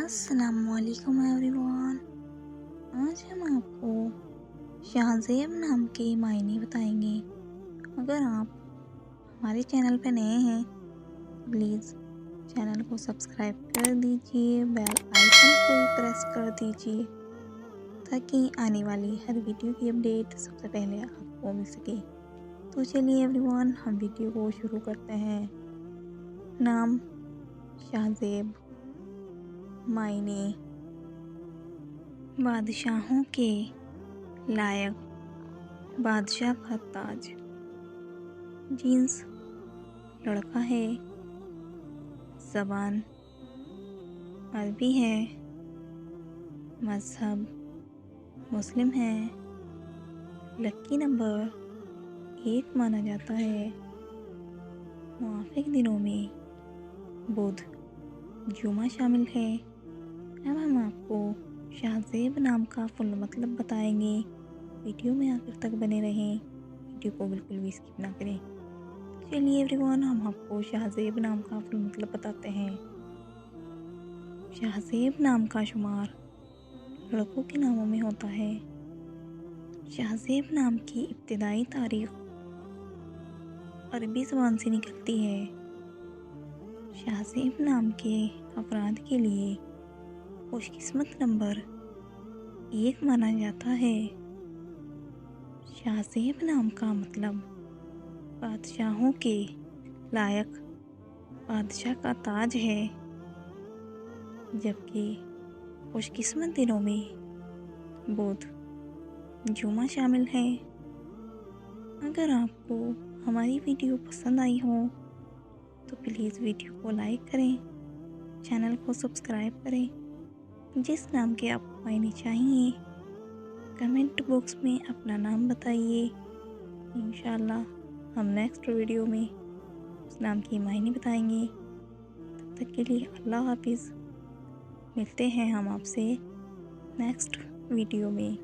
अस्सलाम वालेकुम एवरीवन। आज हम आपको शाहज़ेब नाम के मायने बताएंगे। अगर आप हमारे चैनल पर नए हैं तो प्लीज़ चैनल को सब्सक्राइब कर दीजिए, बेल आइकन को भी प्रेस कर दीजिए ताकि आने वाली हर वीडियो की अपडेट सबसे पहले आपको मिल सके। तो चलिए एवरीवन, हम वीडियो को शुरू करते हैं। नाम शाहज़ेब, मायने बादशाहों के लायक, बादशाह का ताज। जिन्स लड़का है, ज़बान अरबी है, मज़हब मुस्लिम है, लकी नंबर 1 माना जाता है। मुआफ़िक दिनों में बुध, जुमा शामिल है। अब हम आपको शाहज़ेब नाम का फुल मतलब बताएंगे। वीडियो में आखिर तक बने रहें, वीडियो को बिल्कुल भी स्किप ना करें। चलिए एवरीवन, हम आपको शाहज़ेब नाम का फुल मतलब बताते हैं। शाहज़ेब नाम का शुमार लड़कों के नामों में होता है। शाहज़ेब नाम की इब्तिदाई तारीख अरबी ज़बान से निकलती है। शाहज़ेब नाम के अफराद के लिए खुशकिस्मत नंबर 1 माना जाता है। शाहज़ेब नाम का मतलब बादशाहों के लायक, बादशाह का ताज है, जबकि खुशकिस्मत दिनों में बुध, जुमा शामिल है। अगर आपको हमारी वीडियो पसंद आई हो तो प्लीज़ वीडियो को लाइक करें, चैनल को सब्सक्राइब करें। जिस नाम के आपको मायने चाहिए कमेंट बॉक्स में अपना नाम बताइए। इंशाल्लाह हम नेक्स्ट वीडियो में उस नाम की मायने बताएंगे। तब तक के लिए अल्लाह हाफिज़। मिलते हैं हम आपसे नेक्स्ट वीडियो में।